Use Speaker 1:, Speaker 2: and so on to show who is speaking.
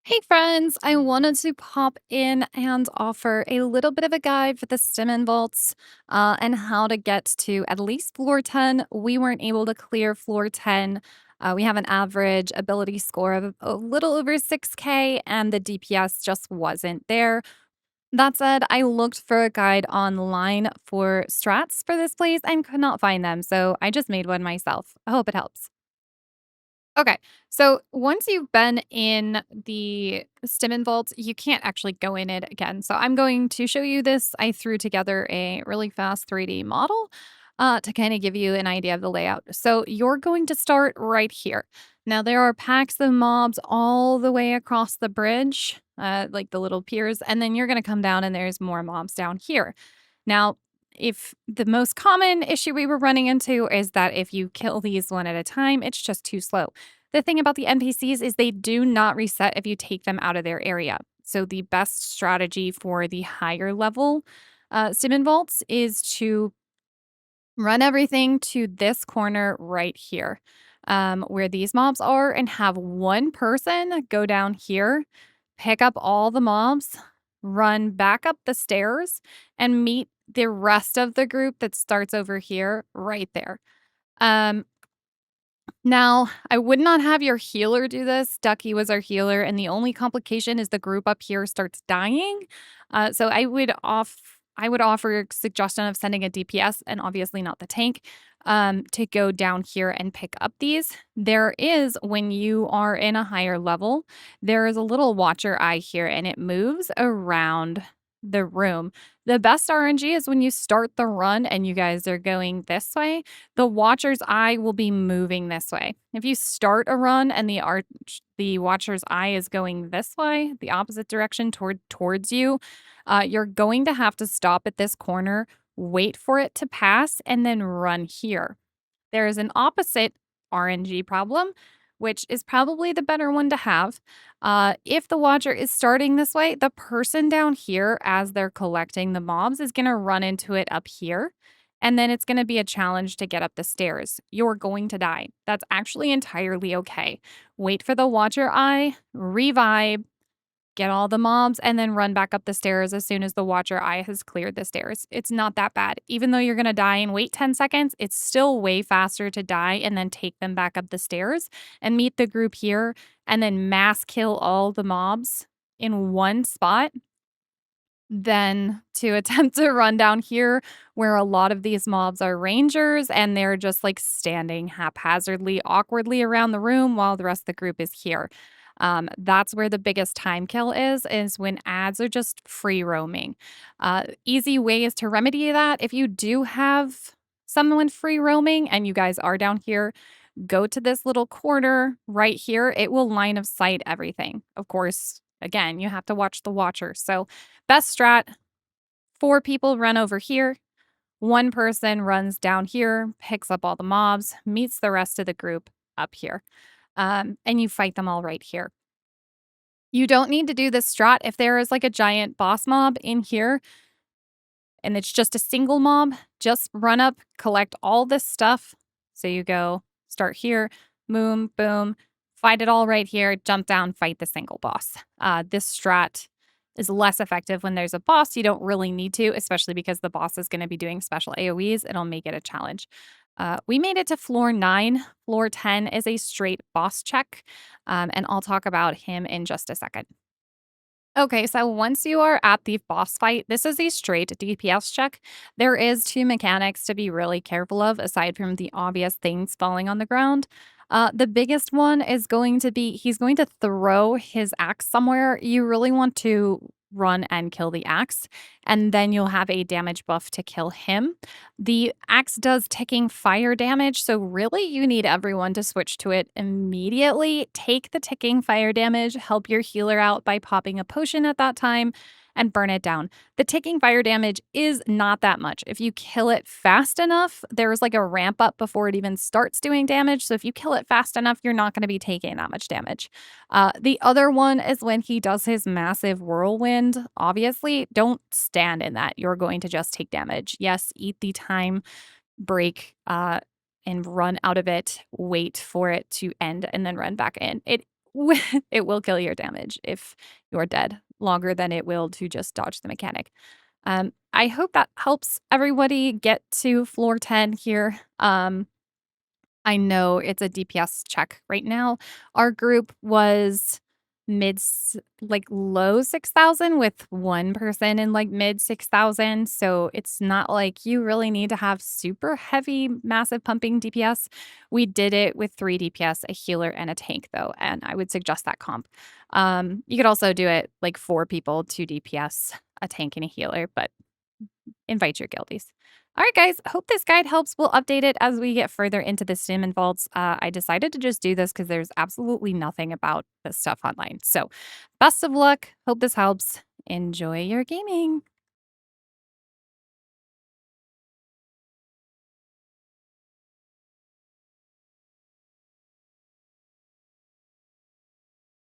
Speaker 1: Hey friends, I wanted to pop in and offer a little bit of a guide for the Stimen vaults and how to get to at least floor 10. We weren't able to clear floor 10. We have an average ability score of a little over 6K, and the DPS just wasn't there. That said, I looked for a guide online for strats for this place and could not find them, so I just made one myself. I hope it helps. Okay. So once you've been in the Stimen vault, you can't actually go in it again. So I'm going to show you this. I threw together a really fast 3D model to kind of give you an idea of the layout. So you're going to start right here. Now there are packs of mobs all the way across the bridge, like the little piers, and then you're going to come down and there's more mobs down here. Now, if the most common issue we were running into is that if you kill these one at a time, it's just too slow. The thing about the NPCs is they do not reset if you take them out of their area. So the best strategy for the higher level Simon vaults is to run everything to this corner right here, where these mobs are, and have one person go down here, pick up all the mobs, run back up the stairs, and meet the rest of the group that starts over here right there. Um, Now, I would not have your healer do this. Ducky was our healer, and the only complication is the group up here starts dying. So I would offer a suggestion of sending a DPS, and obviously not the tank, to go down here and pick up these. There is, when you are in a higher level, there is a little watcher eye here, and it moves around the room. The best RNG is when you start the run and you guys are going this way, the watcher's eye will be moving this way. If you start a run and the watcher's eye is going this way, the opposite direction towards you, you're going to have to stop at this corner, wait for it to pass, and then run here. There is an opposite RNG problem, which is probably the better one to have. If the watcher is starting this way, the person down here, as they're collecting the mobs, is going to run into it up here. And then it's going to be a challenge to get up the stairs. You're going to die. That's actually entirely okay. Wait for the watcher eye, revive, get all the mobs, and then run back up the stairs as soon as the watcher eye has cleared the stairs. It's not that bad. Even though you're going to die and wait 10 seconds, it's still way faster to die and then take them back up the stairs and meet the group here and then mass kill all the mobs in one spot than to attempt to run down here where a lot of these mobs are rangers and they're just like standing haphazardly, awkwardly around the room while the rest of the group is here. That's where the biggest time kill is when ads are just free roaming. Easy ways to remedy that. If you do have someone free roaming and you guys are down here, go to this little corner right here. It will line of sight everything. Of course, again, you have to watch the watcher. So, best strat, 4 people run over here. One person runs down here, picks up all the mobs, meets the rest of the group up here. And you fight them all right here. You don't need to do this strat if there is like a giant boss mob in here and it's just a single mob. Just run up, collect all this stuff. So you go start here, boom, boom, fight it all right here, jump down, fight the single boss. This strat is less effective when there's a boss. You don't really need to, especially because the boss is going to be doing special AoEs. It'll make it a challenge. We made it to floor 9. Floor 10 is a straight boss check, and I'll talk about him in just a second. Okay, so once you are at the boss fight, this is a straight DPS check. There is 2 mechanics to be really careful of, aside from the obvious things falling on the ground. The biggest one is going to be he's going to throw his axe somewhere. You really want to run and kill the axe, and then you'll have a damage buff to kill him. The axe does ticking fire damage, so really you need everyone to switch to it immediately. Take the ticking fire damage, help your healer out by popping a potion at that time, and burn it down. The ticking fire damage is not that much. If you kill it fast enough, there's like a ramp up before it even starts doing damage. So if you kill it fast enough, you're not going to be taking that much damage. The other one is when he does his massive whirlwind. Obviously, don't stand in that. You're going to just take damage. Yes, eat the time break and run out of it, wait for it to end, and then run back in. It It will kill your damage if you're dead longer than it will to just dodge the mechanic. I hope that helps everybody get to floor 10 here. I know it's a DPS check right now. Our group was like low 6,000 with one person in like mid 6,000. So it's not like you really need to have super heavy, massive pumping DPS. We did it with 3 DPS, a healer, and a tank, though. And I would suggest that comp. You could also do it like 4 people, 2 DPS, a tank, and a healer, but invite your guildies. All right, guys, hope this guide helps. We'll update it as we get further into the Stimen vaults. I decided to just do this because there's absolutely nothing about this stuff online. So best of luck. Hope this helps. Enjoy your gaming.